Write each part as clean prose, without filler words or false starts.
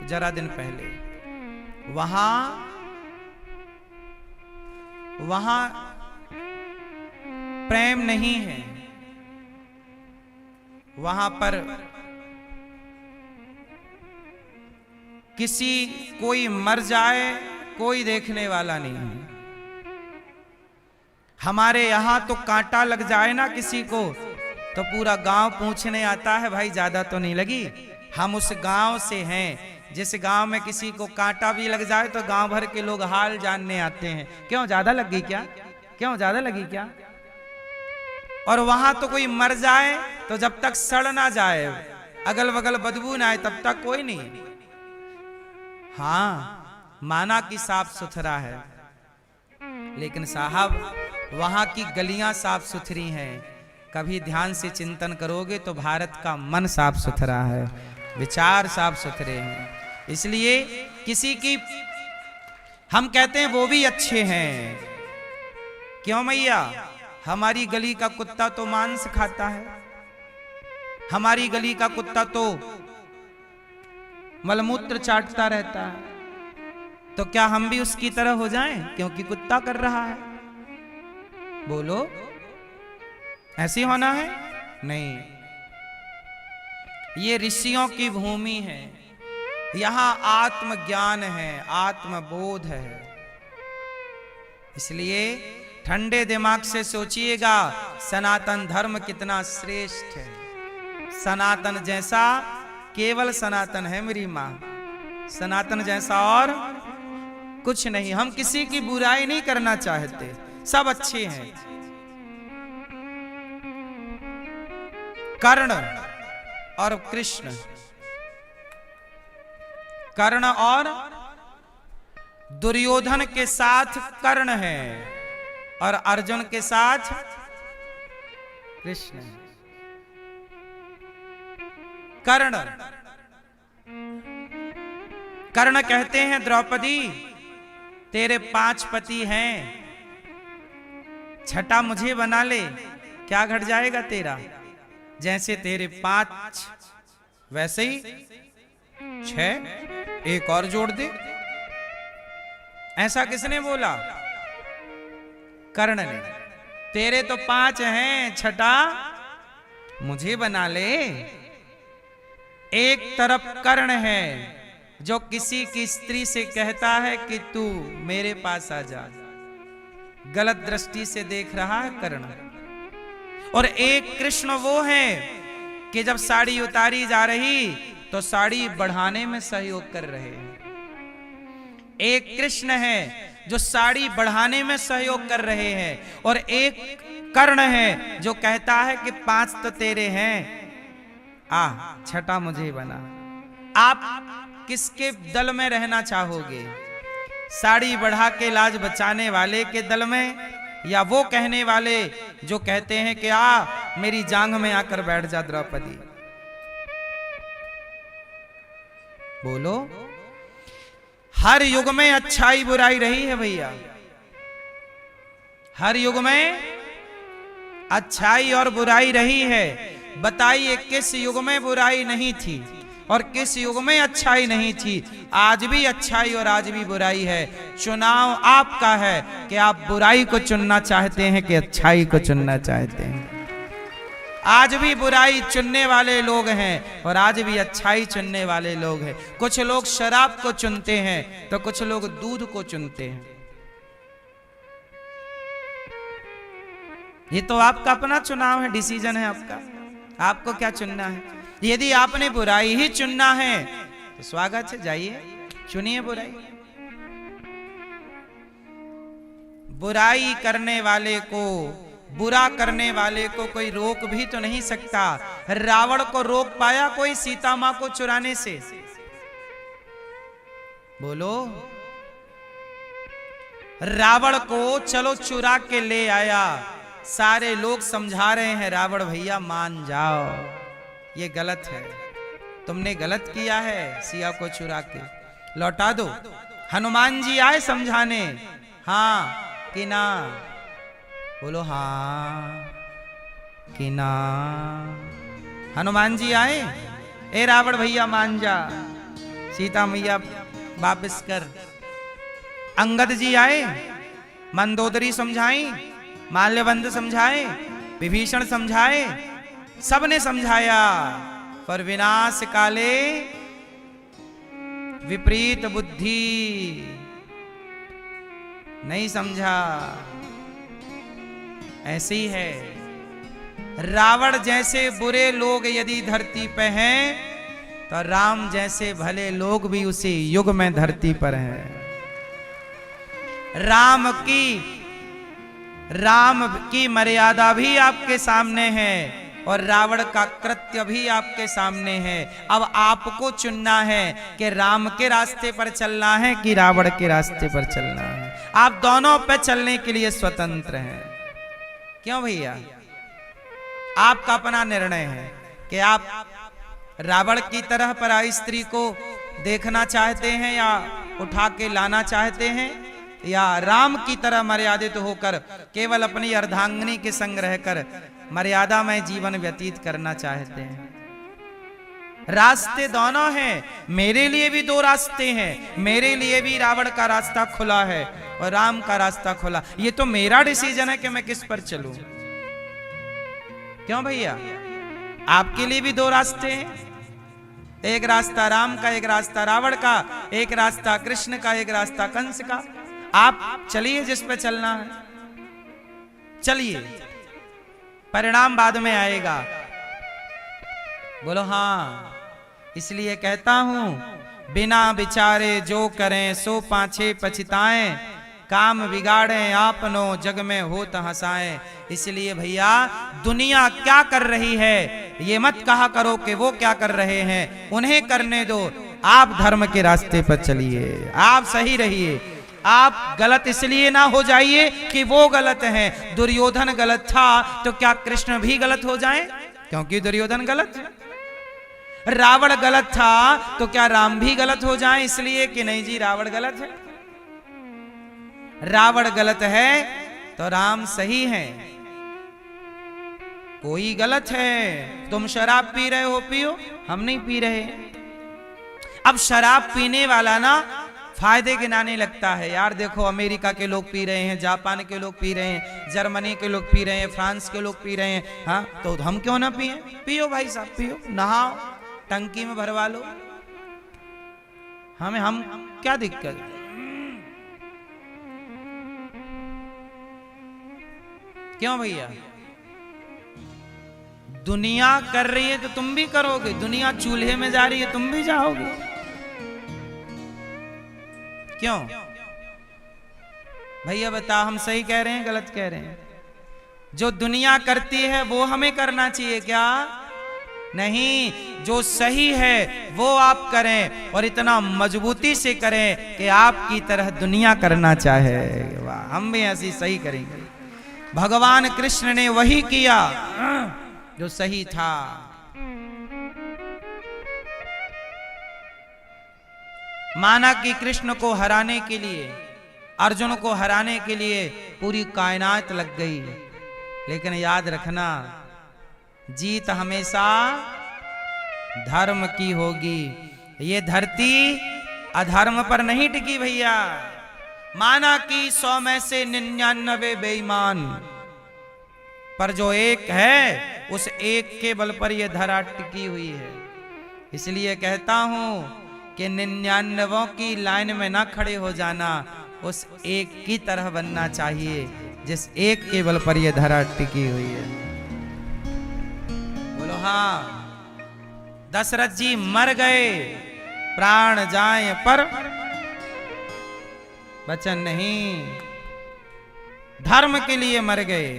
जरा दिन पहले वहां प्रेम नहीं है, वहां पर किसी कोई मर जाए कोई देखने वाला नहीं है। हमारे यहां तो कांटा लग जाए ना किसी को तो पूरा गांव पूछने आता है, भाई ज्यादा तो नहीं लगी? हम उस गांव से हैं जिस गांव में किसी को कांटा भी लग जाए तो गांव भर के लोग हाल जानने आते हैं, क्यों ज्यादा लग गई क्या, क्यों ज्यादा लगी क्या? और वहां तो कोई मर जाए तो जब तक सड़ ना जाए, अगल बगल बदबू ना आए, तब तक कोई नहीं। हाँ, माना कि साफ सुथरा है, लेकिन साहब वहां की गलियां साफ सुथरी हैं। कभी ध्यान से चिंतन करोगे तो भारत का मन साफ सुथरा है, विचार साफ सुथरे हैं। इसलिए किसी की हम कहते हैं वो भी अच्छे हैं, क्यों मैया? हमारी गली का कुत्ता तो मांस खाता है, हमारी गली का कुत्ता तो मलमूत्र चाटता रहता है, तो क्या हम भी उसकी तरह हो जाएं क्योंकि कुत्ता कर रहा है? बोलो, ऐसी होना है? नहीं, ये ऋषियों की भूमि है, यहां आत्मज्ञान है, आत्मबोध है। इसलिए ठंडे दिमाग से सोचिएगा, सनातन धर्म कितना श्रेष्ठ है। सनातन जैसा केवल सनातन है मेरी मां, सनातन जैसा और कुछ नहीं। हम किसी की बुराई नहीं करना चाहते, सब अच्छे हैं। कर्ण और कृष्ण, कर्ण और दुर्योधन के साथ कर्ण है और अर्जुन के साथ कृष्ण। कर्ण कहते हैं, द्रौपदी तेरे 5 पति हैं, छठा मुझे बना ले, क्या घट जाएगा तेरा? जैसे तेरे 5 वैसे ही 6, एक और जोड़ दे। ऐसा किसने बोला? कर्ण ने। तेरे तो 5 हैं, छठा मुझे बना ले। एक तरफ कर्ण है जो किसी की स्त्री से कहता है कि तू मेरे पास आ जा, गलत दृष्टि से देख रहा है कर्ण। और एक कृष्ण वो है कि जब साड़ी उतारी जा रही तो साड़ी बढ़ाने में सहयोग कर रहे हैं। एक कृष्ण है जो साड़ी बढ़ाने में सहयोग कर रहे हैं, और एक कर्ण है जो कहता है कि 5 तो तेरे हैं, आ छठा मुझे बना। आप किसके दल में रहना चाहोगे? साड़ी बढ़ा के लाज बचाने वाले के दल में, या वो कहने वाले जो कहते हैं कि आ मेरी जांघ में आकर बैठ जा द्रौपदी? बोलो, हर युग में अच्छाई बुराई रही है भैया, हर युग में अच्छाई और बुराई रही है। बताइए किस युग में बुराई नहीं थी और किस युग में अच्छाई नहीं थी? आज भी अच्छाई और आज भी बुराई है। चुनाव आपका है कि आप बुराई को चुनना चाहते हैं कि अच्छाई को चुनना चाहते हैं। आज भी बुराई चुनने वाले लोग हैं और आज भी अच्छाई चुनने वाले लोग हैं। कुछ लोग शराब को चुनते हैं तो कुछ लोग दूध को चुनते हैं। ये तो आपका अपना चुनाव है, डिसीजन है आपका, आपको क्या चुनना है। यदि आपने बुराई ही चुनना है तो स्वागत है, जाइए चुनिए बुराई। बुराई करने वाले को, बुरा करने वाले को कोई रोक भी तो नहीं सकता। रावण को रोक पाया कोई सीता मां को चुराने से? बोलो, रावण को चलो चुरा के ले आया, सारे लोग समझा रहे हैं रावण भैया मान जाओ, ये गलत है, तुमने गलत किया है, सिया को चुरा के लौटा दो। हनुमान जी आए समझाने, हाँ कि ना? बोलो हाँ कि ना? हनुमान जी आए, ए रावण भैया मान जा, सीता मैया वापस कर। अंगद जी आए, मंदोदरी समझाई, माल्यबंध समझाए, विभीषण समझाए, सबने समझाया, पर विनाश काले विपरीत बुद्धि, नहीं समझा। ऐसे ही है, रावण जैसे बुरे लोग यदि धरती पे हैं तो राम जैसे भले लोग भी उसी युग में धरती पर हैं। राम की मर्यादा भी आपके सामने है और रावण का कृत्य भी आपके सामने है। अब आपको चुनना है कि राम के रास्ते पर चलना है कि रावण के रास्ते पर चलना है। आप दोनों पे चलने के लिए स्वतंत्र हैं। क्यों भैया? आपका अपना निर्णय है कि आप रावण की तरह पराई स्त्री को देखना चाहते हैं या उठा के लाना चाहते हैं, या राम की तरह मर्यादित होकर केवल अपनी अर्धांगिनी के संग रहकर मर्यादा में जीवन व्यतीत करना चाहते हैं। रास्ते दोनों हैं, मेरे लिए भी दो रास्ते हैं। मेरे लिए भी रावण का रास्ता खुला है और राम का रास्ता खुला। ये तो मेरा डिसीजन है कि मैं किस पर चलूं। क्यों भैया? आपके लिए भी दो रास्ते हैं, एक रास्ता राम का, एक रास्ता रावण का, एक रास्ता कृष्ण का, एक रास्ता कंस का। आप चलिए जिस पे चलना है, चलिए, परिणाम बाद में आएगा। बोलो हाँ। इसलिए कहता हूं, बिना विचारे जो करें सो पाछे पछताएं, काम बिगाड़ें आपनो जग में होत हंसाएं। इसलिए भैया, दुनिया क्या कर रही है ये मत कहा करो कि वो क्या कर रहे हैं, उन्हें करने दो। आप धर्म के रास्ते पर चलिए, आप सही रहिए। आप गलत इसलिए ना हो जाइए कि वो गलत हैं। दुर्योधन गलत था तो क्या कृष्ण भी गलत हो जाएं? क्योंकि दुर्योधन गलत है। रावण गलत था तो क्या राम भी गलत हो जाएं? इसलिए कि नहीं जी रावण गलत है। रावण गलत है तो राम सही है। कोई गलत है, तुम शराब पी रहे हो, पियो, हम नहीं पी रहे। अब शराब पीने वाला ना फायदे गिनाने लगता है, यार देखो अमेरिका के लोग पी रहे हैं, जापान के लोग पी रहे हैं, जर्मनी के लोग पी रहे हैं, फ्रांस के लोग पी रहे हैं, हाँ तो हम क्यों ना पिए? पियो भाई साहब, पियो, नहाओ, टंकी में भरवा लो, हम क्या दिक्कत? क्यों भैया? दुनिया कर रही है तो तुम भी करोगे। दुनिया चूल्हे में जा रही है, तुम भी जाओगे। क्यों भैया बताओ, हम सही कह रहे हैं गलत कह रहे हैं? जो दुनिया करती है वो हमें करना चाहिए क्या? नहीं, जो सही है वो आप करें और इतना मजबूती से करें कि आपकी तरह दुनिया करना चाहे। वाह, हम भी ऐसी सही करेंगे। भगवान कृष्ण ने वही किया जो सही था। माना कि कृष्ण को हराने के लिए, अर्जुन को हराने के लिए पूरी कायनात लग गई, लेकिन याद रखना जीत हमेशा धर्म की होगी। ये धरती अधर्म पर नहीं टिकी भैया। माना कि 100 में से 99 बेईमान, पर जो एक है उस एक के बल पर यह धरा टिकी हुई है। इसलिए कहता हूं कि 99 की लाइन में ना खड़े हो जाना, उस एक की तरह बनना चाहिए जिस एक के बल पर यह धरा टिकी हुई है। बोलो हाँ। दशरथ जी मर गए, प्राण जाए पर वचन नहीं, धर्म के लिए मर गए,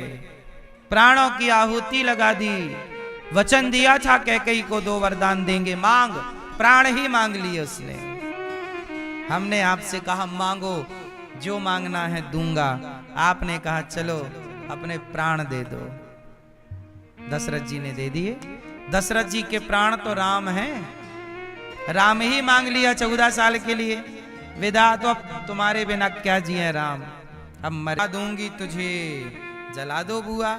प्राणों की आहुति लगा दी। वचन दिया था कैकेयी को 2 वरदान देंगे, मांग, प्राण ही मांग लिए उसने। हमने आपसे कहा मांगो, जो मांगना है दूंगा। आपने कहा चलो अपने प्राण दे दो। दशरथ जी ने दे दिए। दशरथ जी के प्राण तो राम हैं, राम ही मांग लिया 14 साल के लिए। विदा तो अब तुम्हारे बिना क्या जिए राम, अब मरा दूंगी तुझे, जला दो बुआ।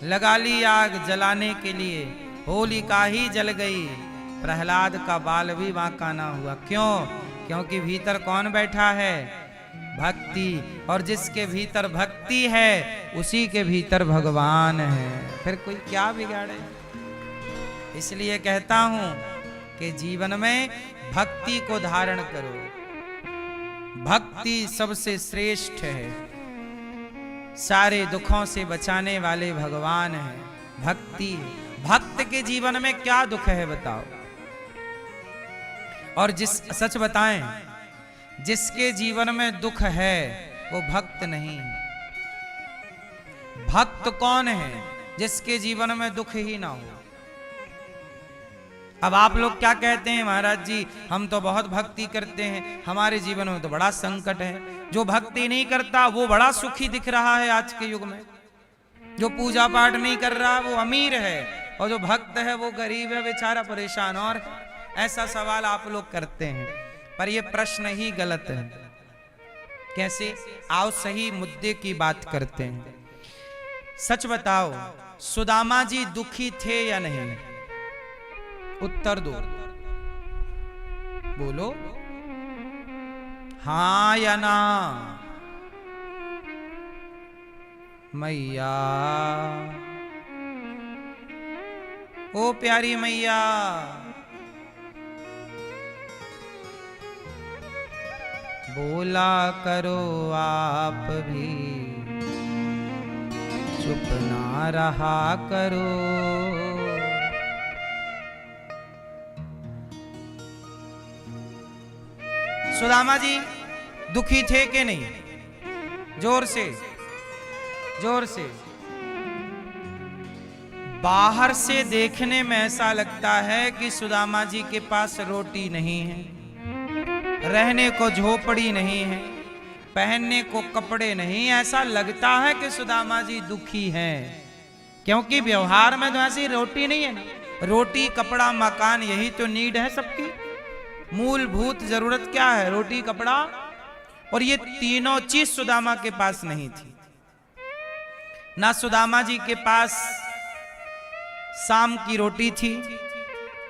लगा ली आग जलाने के लिए, होलिका ही जल गई, प्रहलाद का बाल भी बांका ना हुआ। क्यों? क्योंकि भीतर कौन बैठा है? भक्ति। और जिसके भीतर भक्ति है उसी के भीतर भगवान है, फिर कोई क्या बिगाड़े। इसलिए कहता हूं कि जीवन में भक्ति को धारण करो। भक्ति सबसे श्रेष्ठ है, सारे दुखों से बचाने वाले भगवान हैं। भक्ति। भक्त के जीवन में क्या दुख है बताओ? और सच बताएं, जिसके जीवन में दुख है वो भक्त नहीं। भक्त कौन है? जिसके जीवन में दुख ही ना हो। अब आप लोग क्या कहते हैं, महाराज जी हम तो बहुत भक्ति करते हैं, हमारे जीवन में तो बड़ा संकट है। जो भक्ति नहीं करता वो बड़ा सुखी दिख रहा है आज के युग में। जो पूजा पाठ नहीं कर रहा वो अमीर है, और जो भक्त है वो गरीब है, बेचारा परेशान। और ऐसा सवाल आप लोग करते हैं, पर ये प्रश्न ही गलत है। कैसे? आओ सही मुद्दे की बात करते हैं। सच बताओ, सुदामा जी दुखी थे या नहीं? उत्तर दो, बोलो हां या ना। मैया, ओ प्यारी मैया, बोला करो आप भी, चुप ना रहा करो। सुदामा जी दुखी थे कि नहीं? जोर से, जोर से। बाहर से देखने में ऐसा लगता है कि सुदामा जी के पास रोटी नहीं है, रहने को झोपड़ी नहीं है, पहनने को कपड़े नहीं। ऐसा लगता है कि सुदामा जी दुखी हैं, क्योंकि व्यवहार में तो ऐसी रोटी नहीं है ना। रोटी, कपड़ा, मकान, यही तो नीड है सबकी। मूलभूत जरूरत क्या है? रोटी, कपड़ा। और ये तीनों चीज सुदामा के पास नहीं थी। ना सुदामा जी के पास शाम की रोटी थी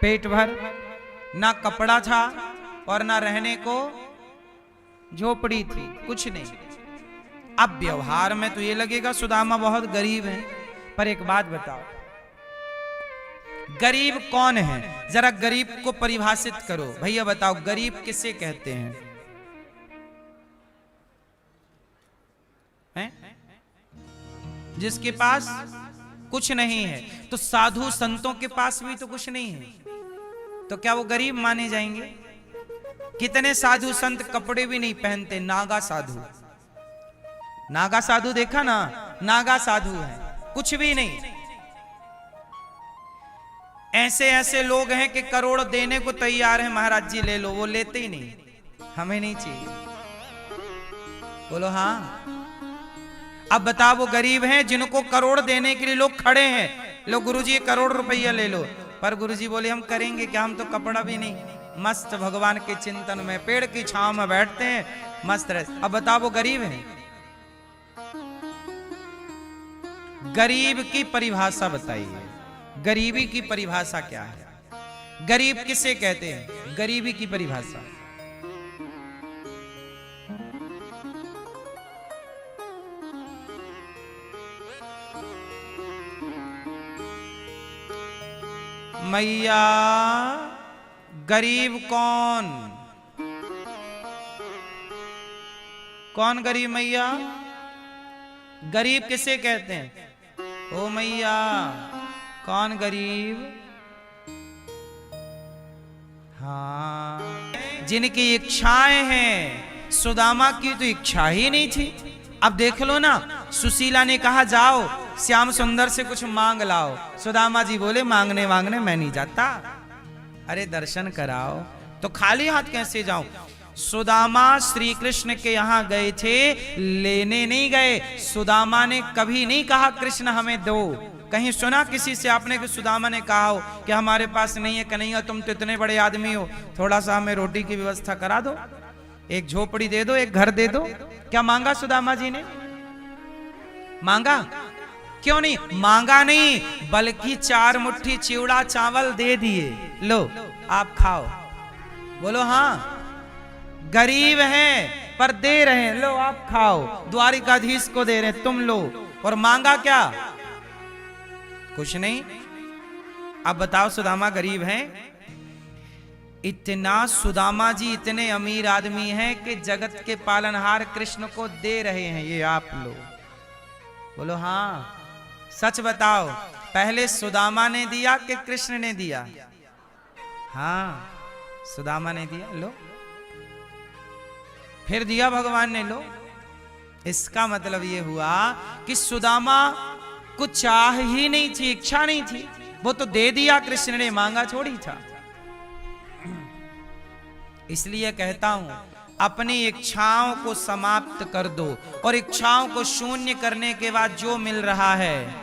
पेट भर, ना कपड़ा था, और ना रहने को झोपड़ी थी, कुछ नहीं। अब व्यवहार में तो ये लगेगा सुदामा बहुत गरीब है, पर एक बात बताओ, गरीब कौन है? जरा गरीब को परिभाषित करो भैया, बताओ गरीब किसे कहते हैं? जिसके पास कुछ नहीं है। तो साधु संतों के पास भी तो कुछ नहीं है, तो क्या वो गरीब माने जाएंगे? कितने साधु संत कपड़े भी नहीं पहनते, नागा साधु। नागा साधु देखा ना? नागा साधु है, कुछ भी नहीं। ऐसे ऐसे लोग हैं कि करोड़ देने को तैयार है, महाराज जी ले लो, वो लेते ही नहीं, हमें नहीं चाहिए। बोलो हाँ। अब बताओ, वो गरीब हैं जिनको करोड़ देने के लिए लोग खड़े हैं, लो गुरुजी 1 करोड़ रुपया ले लो, पर गुरुजी बोले हम करेंगे क्या, हम तो कपड़ा भी नहीं, मस्त भगवान के चिंतन में पेड़ की छांव में बैठते हैं, मस्त रहे। अब बताओ वो गरीब हैं? गरीब की परिभाषा बताइए, गरीबी की परिभाषा क्या है? गरीब किसे कहते हैं? गरीबी की परिभाषा। मैया, गरीब कौन? कौन गरीब मैया? गरीब किसे कहते हैं? ओ मैया, कौन गरीब? हाँ, जिनकी इच्छाएं हैं। सुदामा की तो इच्छा ही नहीं थी। अब देख लो ना, सुशीला ने कहा जाओ श्याम सुंदर से कुछ मांग लाओ, सुदामा जी बोले मांगने वांगने मैं नहीं जाता। अरे दर्शन कराओ, तो खाली हाथ कैसे जाऊं? सुदामा श्री कृष्ण के यहाँ गए थे, लेने नहीं गए। सुदामा ने कभी नहीं कहा कृष्ण हमें दो। कहीं सुना किसी से आपने कि सुदामा ने कहा हो कि हमारे पास नहीं है, कन्हैया तुम तो इतने बड़े आदमी हो, थोड़ा सा हमें रोटी की व्यवस्था करा दो, एक झोपड़ी दे दो, एक घर दे दो? क्या मांगा सुदामा जी ने? मांगा? क्यों नहीं मांगा? नहीं, बल्कि 4 मुट्ठी चिवड़ा चावल दे दिए, लो आप खाओ। बोलो हाँ। गरीब हैं पर दे रहे हैं, लो आप खाओ। द्वारिकाधीश को दे रहे हैं, तुम लो। और मांगा क्या? कुछ नहीं। अब बताओ, सुदामा गरीब हैं? इतना सुदामा जी इतने अमीर आदमी हैं कि जगत के पालनहार कृष्ण को दे रहे हैं, ये आप लो। बोलो हाँ। सच बताओ, पहले सुदामा ने दिया कि कृष्ण ने दिया? हाँ, सुदामा ने दिया, लो। फिर दिया भगवान ने, लो। इसका मतलब ये हुआ कि सुदामा को चाह ही नहीं थी, इच्छा नहीं थी, वो तो दे दिया, कृष्ण ने मांगा थोड़ी था। इसलिए कहता हूं, अपनी इच्छाओं को समाप्त कर दो और इच्छाओं को शून्य करने के बाद जो मिल रहा है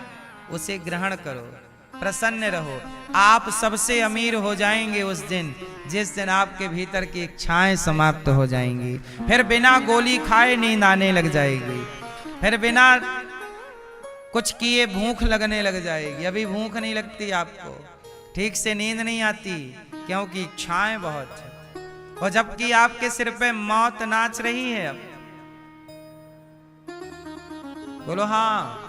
उसे ग्रहण करो, प्रसन्न रहो। आप सबसे अमीर हो जाएंगे उस दिन जिस दिन आपके भीतर की इच्छाएं समाप्त हो जाएंगी। फिर बिना गोली खाए नींद आने लग जाएगी, फिर बिना कुछ किए भूख लगने लग जाएगी। अभी भूख नहीं लगती आपको, ठीक से नींद नहीं आती, क्योंकि इच्छाएं बहुत है। और जबकि आपके सिर पे मौत नाच रही है। अब बोलो हाँ।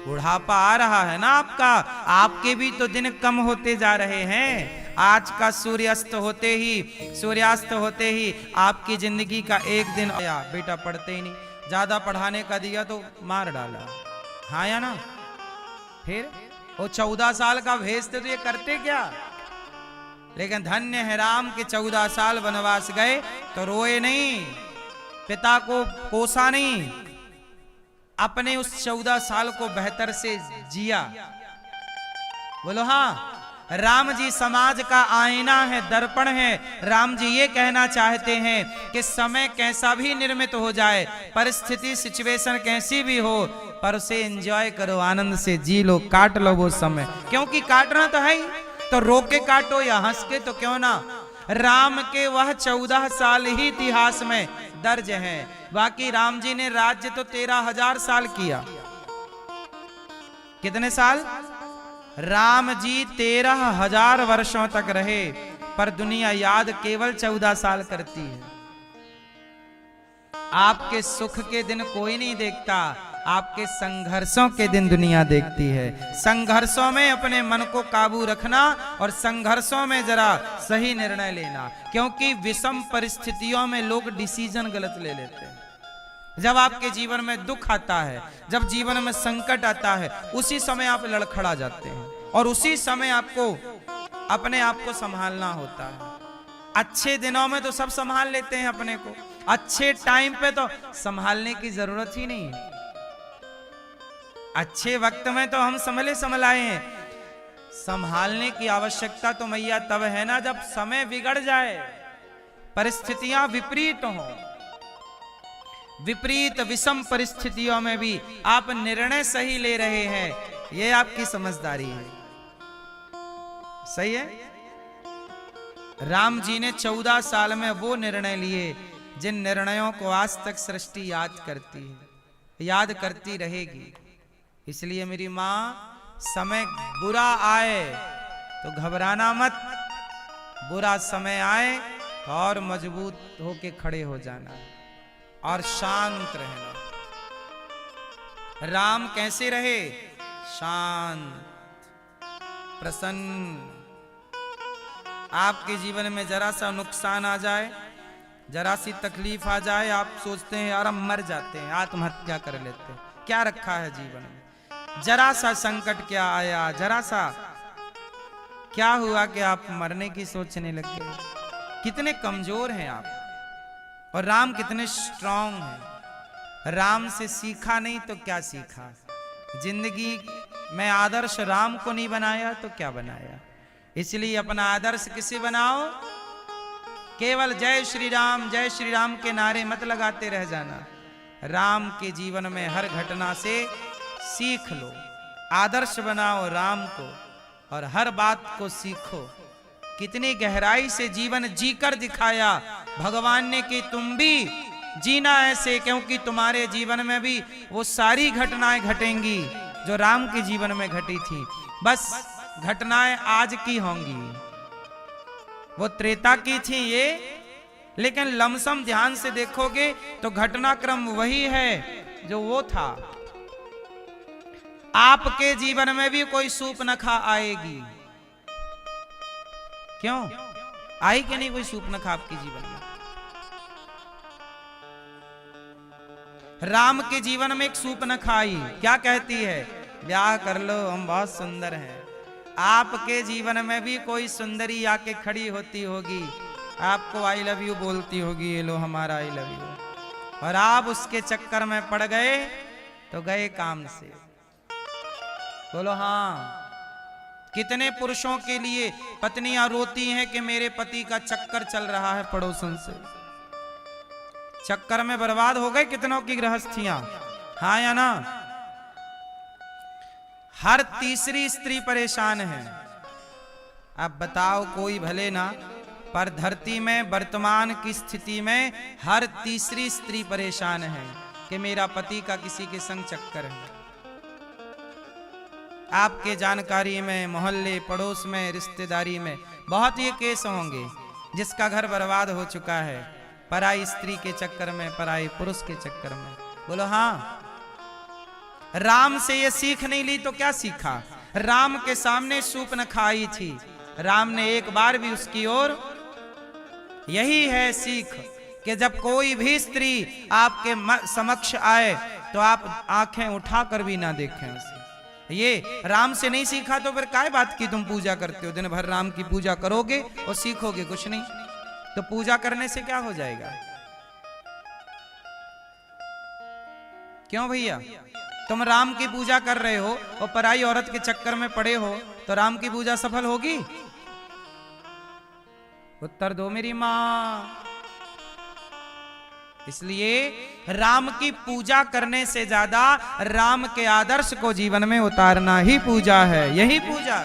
बुढ़ापा आ रहा है ना आपका, आपके भी तो दिन कम होते जा रहे हैं। आज का सूर्यास्त होते ही आपकी जिंदगी का एक दिन आया। बेटा पढ़ते ही नहीं, ज्यादा पढ़ाने का दिया तो मार डाला, हाँ या ना? फिर वो 14 साल का भेजते तो ये करते क्या? लेकिन धन्य है राम के 14 साल वनवास गए तो रोए नहीं, पिता को कोसा नहीं, अपने उस 14 साल को बेहतर से जिया। बोलो हाँ। राम जी समाज का आईना है, दर्पण है। राम जी ये कहना चाहते हैं कि समय कैसा भी निर्मित हो जाए, परिस्थिति सिचुएशन कैसी भी हो, पर उसे एंजॉय करो, आनंद से जी लो, काट लो वो समय। क्योंकि काटना तो है ही, तो रो के काटो या हंस के तो क्यों ना। राम के वह 14 साल ही इतिहास में दर्ज हैं। बाकी राम जी ने राज्य तो 13,000 साल किया। कितने साल? राम जी 13,000 वर्षों तक रहे, पर दुनिया याद केवल 14 साल करती है। आपके सुख के दिन कोई नहीं देखता, आपके संघर्षों के दिन दुनिया देखती है। संघर्षों में अपने मन को काबू रखना और संघर्षों में जरा सही निर्णय लेना, क्योंकि विषम परिस्थितियों में लोग डिसीजन गलत ले लेते हैं। जब आपके जीवन में दुख आता है, जब जीवन में संकट आता है, उसी समय आप लड़खड़ा जाते हैं और उसी समय आपको अपने आप को संभालना होता है। अच्छे दिनों में तो सब संभाल लेते हैं अपने को, अच्छे टाइम पे तो संभालने की जरूरत ही नहीं है। अच्छे वक्त में तो हम संभलाए हैं, संभालने की आवश्यकता तो मैया तब है ना जब समय बिगड़ जाए, परिस्थितियां विपरीत हों। विपरीत विषम परिस्थितियों में भी आप निर्णय सही ले रहे हैं, ये आपकी समझदारी है। सही है। राम जी ने 14 साल में वो निर्णय लिए जिन निर्णयों को आज तक सृष्टि याद करती है, याद करती रहेगी। इसलिए मेरी मां, समय बुरा आए तो घबराना मत, बुरा समय आए तो और मजबूत होके खड़े हो जाना और शांत रहना। राम कैसे रहे? शांत, प्रसन्न। आपके जीवन में जरा सा नुकसान आ जाए, जरा सी तकलीफ आ जाए, आप सोचते हैं यार हम मर जाते हैं, आत्महत्या कर लेते हैं। क्या रखा है जीवन में? जरा सा संकट क्या आया, जरा सा क्या हुआ कि आप मरने की सोचने लगे? कितने कमजोर हैं आप, और राम कितने स्ट्रांग हैं। राम से सीखा नहीं तो क्या सीखा? जिंदगी में आदर्श राम को नहीं बनाया तो क्या बनाया? इसलिए अपना आदर्श किसे बनाओ? केवल जय श्री राम के नारे मत लगाते रह जाना। राम के जीवन में हर घटना से सीख लो, आदर्श बनाओ राम को और हर बात को सीखो। कितनी गहराई से जीवन जीकर दिखाया भगवान ने कि तुम भी जीना ऐसे, क्योंकि तुम्हारे जीवन में भी वो सारी घटनाएं घटेंगी जो राम के जीवन में घटी थी। बस घटनाएं आज की होंगी, वो त्रेता की थी ये, लेकिन लमसम ध्यान से देखोगे तो घटनाक्रम वही है जो वो था। आपके जीवन में भी कोई सूपनखा आएगी, क्यों आई कि नहीं कोई सूपनखा आपके जीवन में? राम के जीवन में एक सूपनखा आई, क्या कहती है? ब्याह कर लो, हम बहुत सुंदर हैं। आपके जीवन में भी कोई सुंदरी आके खड़ी होती होगी, आपको आई लव यू बोलती होगी, ये लो हमारा आई लव यू, और आप उसके चक्कर में पड़ गए तो गए काम से। बोलो हाँ। कितने पुरुषों के लिए पत्नियां रोती हैं कि मेरे पति का चक्कर चल रहा है पड़ोसन से, चक्कर में बर्बाद हो गए कितनों की गृहस्थियां, हाँ या ना? हर तीसरी स्त्री परेशान है। अब बताओ, कोई भले ना, पर धरती में वर्तमान की स्थिति में हर तीसरी स्त्री परेशान है कि मेरा पति का किसी के संग चक्कर है। आपके जानकारी में, मोहल्ले पड़ोस में, रिश्तेदारी में बहुत ये केस होंगे जिसका घर बर्बाद हो चुका है पराई स्त्री के चक्कर में, पराई पुरुष के चक्कर में। बोलो हाँ। राम से ये सीख नहीं ली तो क्या सीखा? राम के सामने सूपनखा आई थी, राम ने एक बार भी उसकी ओर, यही है सीख कि जब कोई भी स्त्री आपके समक्ष आए तो आप आंखें उठाकर भी ना देखें उसे। ये राम से नहीं सीखा तो फिर काय बात की तुम पूजा करते हो? दिन भर राम की पूजा करोगे और सीखोगे कुछ नहीं, तो पूजा करने से क्या हो जाएगा? क्यों भैया? तुम राम की पूजा कर रहे हो और पराई औरत के चक्कर में पड़े हो तो राम की पूजा सफल होगी? उत्तर दो मेरी मां। इसलिए राम की पूजा करने से ज्यादा राम के आदर्श को जीवन में उतारना ही पूजा है, यही पूजा।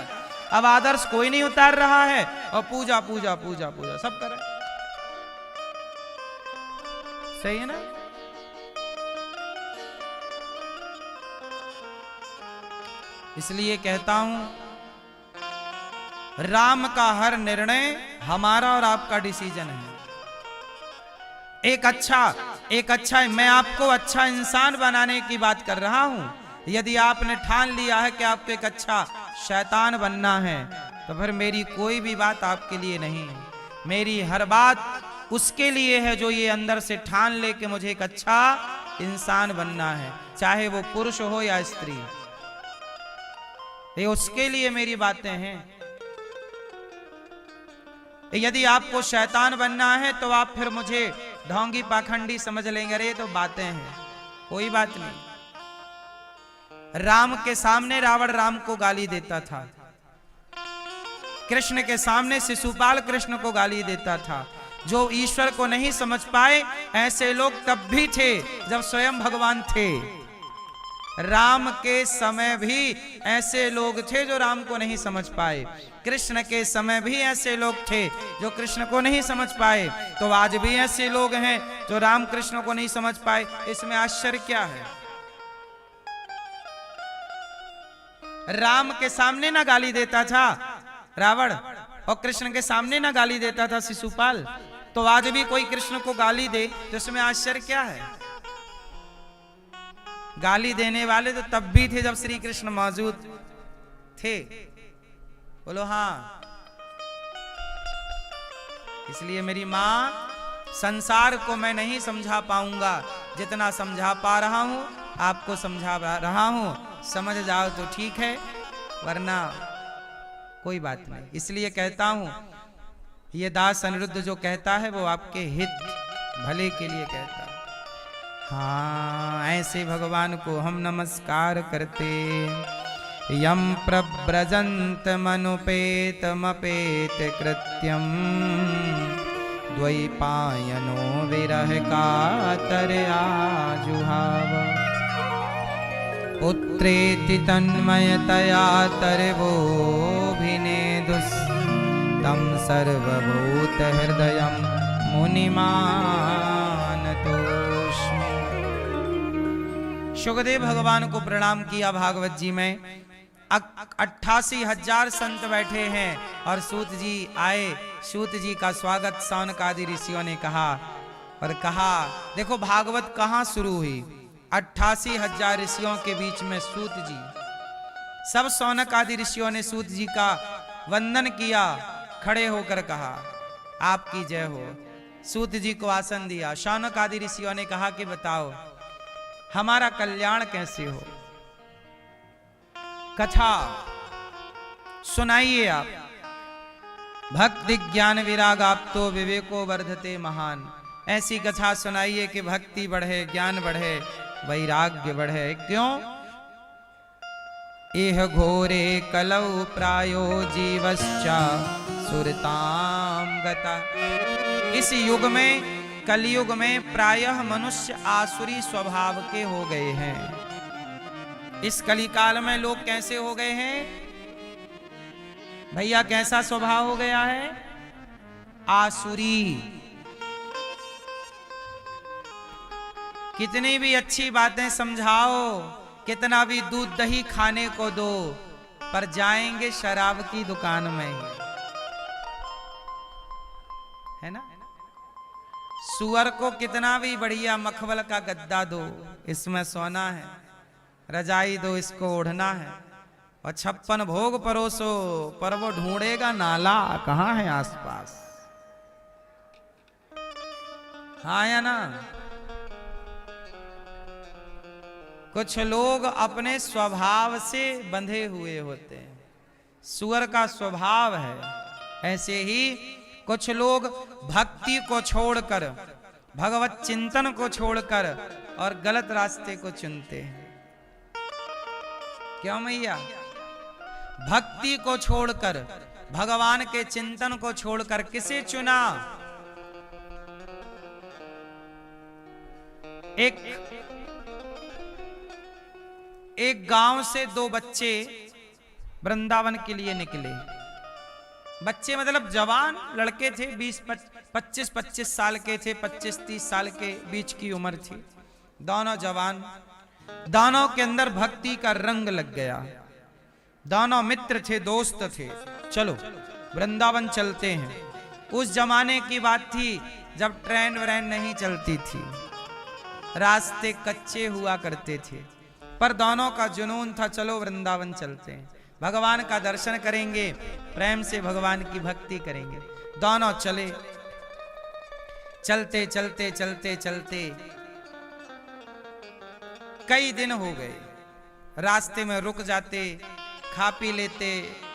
अब आदर्श कोई नहीं उतार रहा है और पूजा पूजा पूजा पूजा सब करे, सही है ना? इसलिए कहता हूं, राम का हर निर्णय हमारा और आपका डिसीजन है। एक अच्छा मैं आपको अच्छा इंसान बनाने की बात कर रहा हूं। यदि आपने ठान लिया है कि आपको एक अच्छा शैतान बनना है तो फिर मेरी कोई भी बात आपके लिए नहीं है। मेरी हर बात उसके लिए है जो ये अंदर से ठान ले कि मुझे एक अच्छा इंसान बनना है, चाहे वो पुरुष हो या स्त्री, ये उसके लिए मेरी बातें हैं। यदि आपको शैतान बनना है तो आप फिर मुझे ढोंगी पाखंडी समझ लेंगे, अरे तो बातें हैं, कोई बात नहीं। राम के सामने रावण राम को गाली देता था, कृष्ण के सामने शिशुपाल कृष्ण को गाली देता था। जो ईश्वर को नहीं समझ पाए ऐसे लोग तब भी थे जब स्वयं भगवान थे। राम के समय भी ऐसे लोग थे जो राम को नहीं समझ पाए, कृष्ण के समय भी ऐसे लोग थे जो कृष्ण को नहीं समझ पाए, तो आज भी ऐसे लोग हैं जो राम कृष्ण को नहीं समझ पाए। इसमें आश्चर्य क्या है? राम के सामने ना गाली देता था रावण और कृष्ण के सामने ना गाली देता था शिशुपाल, तो आज भी कोई कृष्ण को गाली दे तो इसमें आश्चर्य क्या है? गाली देने वाले तो तब भी थे जब श्री कृष्ण मौजूद थे। बोलो हाँ। इसलिए मेरी मां, संसार को मैं नहीं समझा पाऊंगा, जितना समझा पा रहा हूं आपको समझा रहा हूं, समझ जाओ तो ठीक है, वरना कोई बात नहीं। इसलिए कहता हूं, ये दास अनिरुद्ध जो कहता है वो आपके हित भले के लिए कहता है। हाँ, ऐसे भगवान को हम नमस्कार करते। यम प्रव्रजंत मनुपेतमपेत कृत्यम द्वैपायनो विरह कातर आजुहाव पुत्रेति तन्मयतया तरवोभिनेदुस् तम सर्वभूत हृदयं मुनिमानतोस्मि। सुखदेव भगवान को प्रणाम किया भागवत जी में, 88,000 संत बैठे हैं और सूत जी आए। सूत जी का स्वागत शौनकादि ऋषियों ने कहा और कहा, देखो भागवत कहाँ शुरू हुई, 88,000 ऋषियों के बीच में सूत जी। सब शौनक आदि ऋषियों ने सूत जी का वंदन किया, खड़े होकर कहा आपकी जय हो। सूत जी को आसन दिया। शौनक आदि ऋषियों ने कहा कि बताओ हमारा कल्याण कैसे हो, कथा सुनाइए आप। भक्ति ज्ञान विराग आप तो विवेको वर्धते महान। ऐसी कथा सुनाइए कि भक्ति बढ़े, ज्ञान बढ़े, वैराग्य बढ़े। क्यों? एह घोरे कलौ प्रायो जीवश्चा सुरताम गता। इस युग में, कलयुग में प्रायः मनुष्य आसुरी स्वभाव के हो गए हैं। इस कलिकाल में लोग कैसे हो गए हैं भैया? कैसा स्वभाव हो गया है? आसुरी। कितनी भी अच्छी बातें समझाओ, कितना भी दूध दही खाने को दो, पर जाएंगे शराब की दुकान में, है ना। सुअर को कितना भी बढ़िया मखमल का गद्दा दो, इसमें सोना है, रजाई दो, इसको ओढ़ना है, और 56 भोग परोसो, पर वो ढूंढेगा नाला कहां है आसपास। हाँ या ना? कुछ लोग अपने स्वभाव से बंधे हुए होते हैं, सुअर का स्वभाव है। ऐसे ही कुछ लोग भक्ति को छोड़कर, भगवत चिंतन को छोड़कर और गलत रास्ते को चुनते हैं। क्यों मैया? भक्ति को छोड़कर, भगवान के चिंतन को छोड़कर किसे चुना? एक गांव से 2 बच्चे वृंदावन के लिए निकले। बच्चे मतलब जवान लड़के थे, 25-25 साल के थे, 25-30 साल के बीच की उम्र थी। दोनों जवान, दोनों के अंदर भक्ति का रंग लग गया। दोनों मित्र थे, दोस्त थे। चलो वृंदावन चलते हैं। उस जमाने की बात थी जब ट्रेन व्रेन नहीं चलती थी, रास्ते कच्चे हुआ करते थे, पर दोनों का जुनून था, चलो वृंदावन चलते हैं, भगवान का दर्शन करेंगे, प्रेम से भगवान की भक्ति करेंगे। दोनों चले। चलते चलते चलते चलते कई दिन हो गए। रास्ते में रुक जाते, खा पी लेते,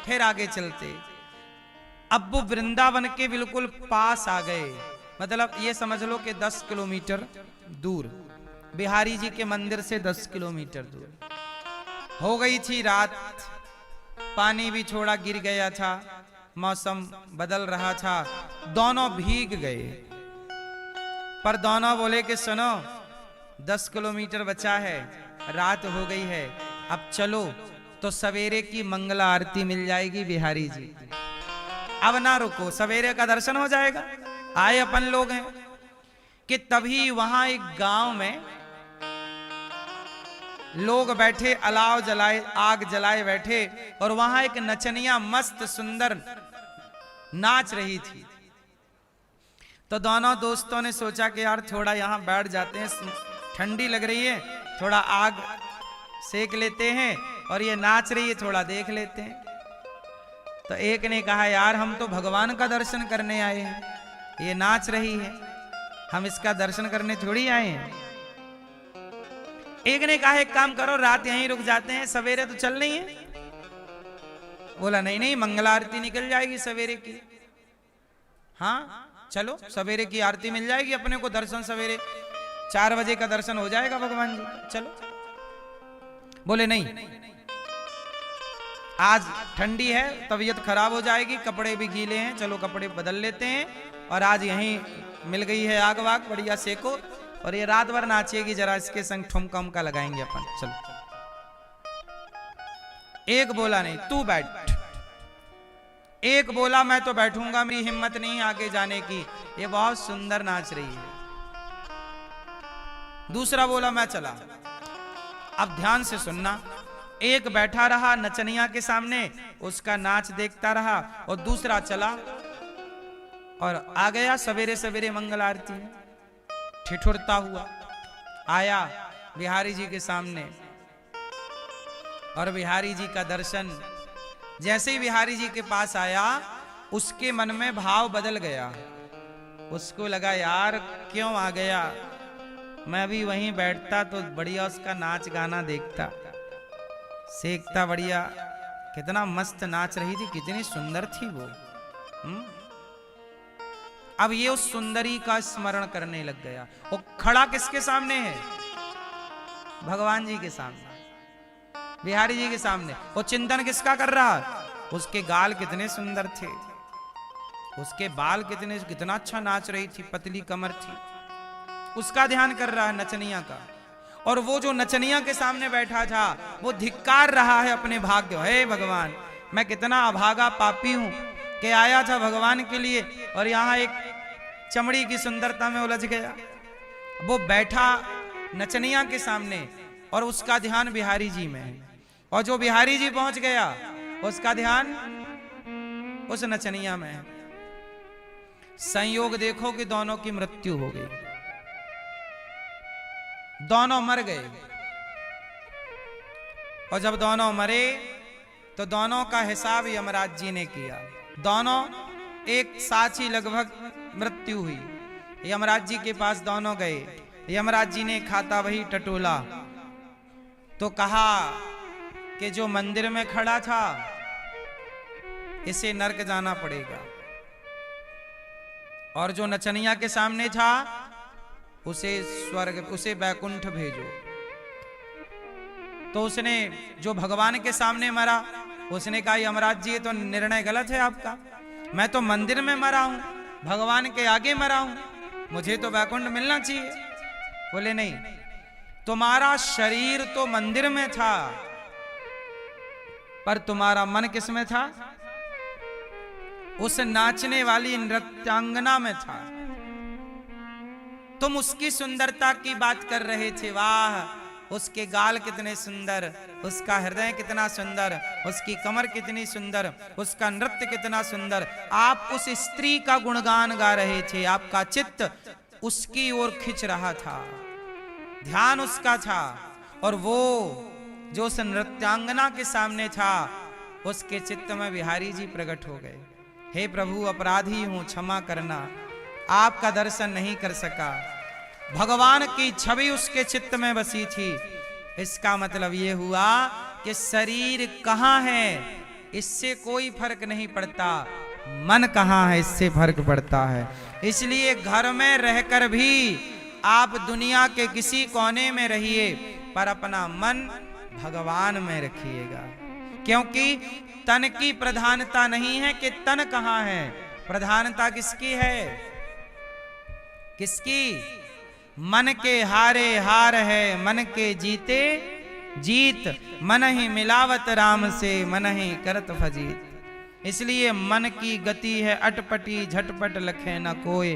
फिर आगे चलते। अब वो वृंदावन के बिल्कुल पास आ गए, मतलब ये समझ लो कि 10 किलोमीटर दूर, बिहारी जी के मंदिर से 10 किलोमीटर दूर। हो गई थी रात, पानी भी थोड़ा गिर गया था, मौसम बदल रहा था, दोनों भीग गए। पर दोनों बोले कि सुनो, 10 किलोमीटर बचा है, रात हो गई है, अब चलो तो सवेरे की मंगला आरती मिल जाएगी बिहारी जी, अब ना रुको, सवेरे का दर्शन हो जाएगा। आए अपन लोग हैं कि तभी वहां एक गांव में लोग बैठे, अलाव जलाए, आग जलाए बैठे, और वहां एक नचनिया मस्त सुंदर नाच रही थी। तो दोनों दोस्तों ने सोचा कि यार थोड़ा यहां बैठ जाते हैं, ठंडी लग रही है, थोड़ा आग सेक लेते हैं, और ये नाच रही है थोड़ा देख लेते हैं। तो एक ने कहा यार हम तो भगवान का दर्शन करने आए हैं, ये नाच रही है, हम इसका दर्शन करने थोड़ी आए हैं। एक ने कहा एक काम करो, रात यहीं रुक जाते हैं, सवेरे तो चल नहीं है। बोला नहीं नहीं, मंगला आरती निकल जाएगी सवेरे की। हाँ चलो, सवेरे की आरती मिल जाएगी अपने को, दर्शन सवेरे 4 बजे का दर्शन हो जाएगा भगवान जी, चलो। बोले नहीं, आज ठंडी है, तबीयत खराब हो जाएगी, कपड़े भी गीले हैं, चलो कपड़े बदल लेते हैं, और आज यहीं मिल गई है आग वाग, बढ़िया सेको, और ये रात भर नाचेगी, जरा इसके संग ठुमका उमका लगाएंगे अपन, चलो। एक बोला नहीं, तू बैठ। एक बोला मैं तो बैठूंगा, मेरी हिम्मत नहीं आगे जाने की, ये बहुत सुंदर नाच रही है। दूसरा बोला मैं चला। अब ध्यान से सुनना, एक बैठा रहा नचनिया के सामने, उसका नाच देखता रहा, और दूसरा चला और आ गया सवेरे सवेरे मंगल आरती में ठिठुरता हुआ आया बिहारी जी के सामने। और बिहारी जी का दर्शन, जैसे ही बिहारी जी के पास आया, उसके मन में भाव बदल गया। उसको लगा यार क्यों आ गया, मैं भी वहीं बैठता तो बढ़िया उसका नाच गाना देखता, सीखता बढ़िया, कितना मस्त नाच रही थी, कितनी सुंदर थी वो। अब ये उस सुंदरी का स्मरण करने लग गया। वो खड़ा किसके सामने है? भगवान जी के सामने, बिहारी जी के सामने। वो चिंतन किसका कर रहा? उसके गाल कितने सुंदर थे, उसके बाल कितना अच्छा नाच रही थी, पतली कमर थी, उसका ध्यान कर रहा है, नचनिया का। और वो जो नचनिया के सामने बैठा था, वो धिक्कार रहा है अपने भाग्य। हे भगवान, मैं कितना अभागा पापी हूं कि आया था भगवान के लिए और यहां एक चमड़ी की सुंदरता में उलझ गया। वो बैठा नचनिया के सामने और उसका ध्यान बिहारी जी में है, और जो बिहारी जी पहुंच गया उसका ध्यान उस नचनिया में है। संयोग देखो कि दोनों की मृत्यु हो गई, दोनों मर गए। और जब दोनों मरे तो दोनों का हिसाब यमराज जी ने किया। दोनों एक साथ ही लगभग मृत्यु हुई। यमराज जी के पास दोनों गए, यमराज जी ने खाता वही टटोला तो कहा कि जो मंदिर में खड़ा था इसे नरक जाना पड़ेगा, और जो नचनिया के सामने था उसे स्वर्ग, उसे बैकुंठ भेजो। तो उसने, जो भगवान के सामने मरा, उसने कहा यमराज जी ये तो निर्णय गलत है आपका, मैं तो मंदिर में मरा हूं, भगवान के आगे मरा हूं, मुझे तो बैकुंठ मिलना चाहिए। बोले नहीं, तुम्हारा शरीर तो मंदिर में था पर तुम्हारा मन किस में था? उस नाचने वाली नृत्यांगना में था। तुम उसकी सुंदरता की बात कर रहे थे, वाह उसके गाल कितने सुंदर, उसका हृदय कितना सुंदर, उसकी कमर कितनी सुंदर, उसका नृत्य कितना सुंदर। आप उस स्त्री का गुणगान गा रहे थे, आपका चित्त उसकी ओर खिंच रहा था, ध्यान उसका था। और वो जो उस नृत्यांगना के सामने था, उसके चित्त में बिहारी जी प्रकट हो गए। हे प्रभु, अपराधी हूं, क्षमा करना, आपका दर्शन नहीं कर सका। भगवान की छवि उसके चित्त में बसी थी। इसका मतलब यह हुआ कि शरीर कहां है इससे कोई फर्क नहीं पड़ता, मन कहां है इससे फर्क पड़ता है। इसलिए घर में रहकर भी आप दुनिया के किसी कोने में रहिए, पर अपना मन भगवान में रखिएगा, क्योंकि तन की प्रधानता नहीं है कि तन कहां है, प्रधानता किसकी है? किसकी? मन के हारे हार है, मन के जीते जीत, मन ही मिलावत राम से, मन ही करत फजीत। इसलिए मन की गति है अटपटी, झटपट लखे न कोय,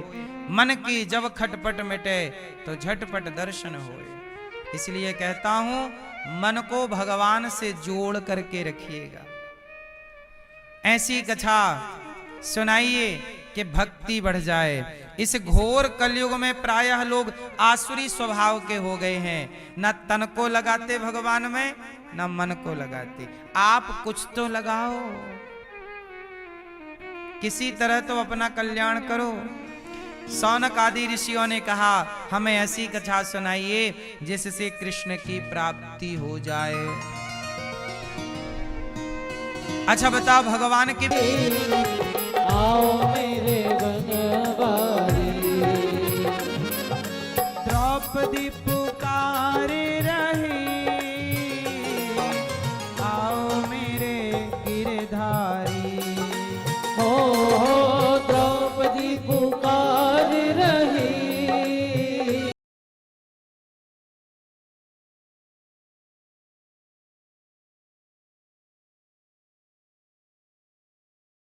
मन की जब खटपट मिटे तो झटपट दर्शन होए। इसलिए कहता हूं, मन को भगवान से जोड़ करके रखिएगा। ऐसी कथा सुनाइए कि भक्ति बढ़ जाए। इस घोर कलयुग में प्रायः लोग आसुरी स्वभाव के हो गए हैं, न तन को लगाते भगवान में, न मन को लगाते। आप कुछ तो लगाओ, किसी तरह तो अपना कल्याण करो। सौनक आदि ऋषियों ने कहा, हमें ऐसी कथा सुनाइए जिससे कृष्ण की प्राप्ति हो जाए। अच्छा बताओ, भगवान की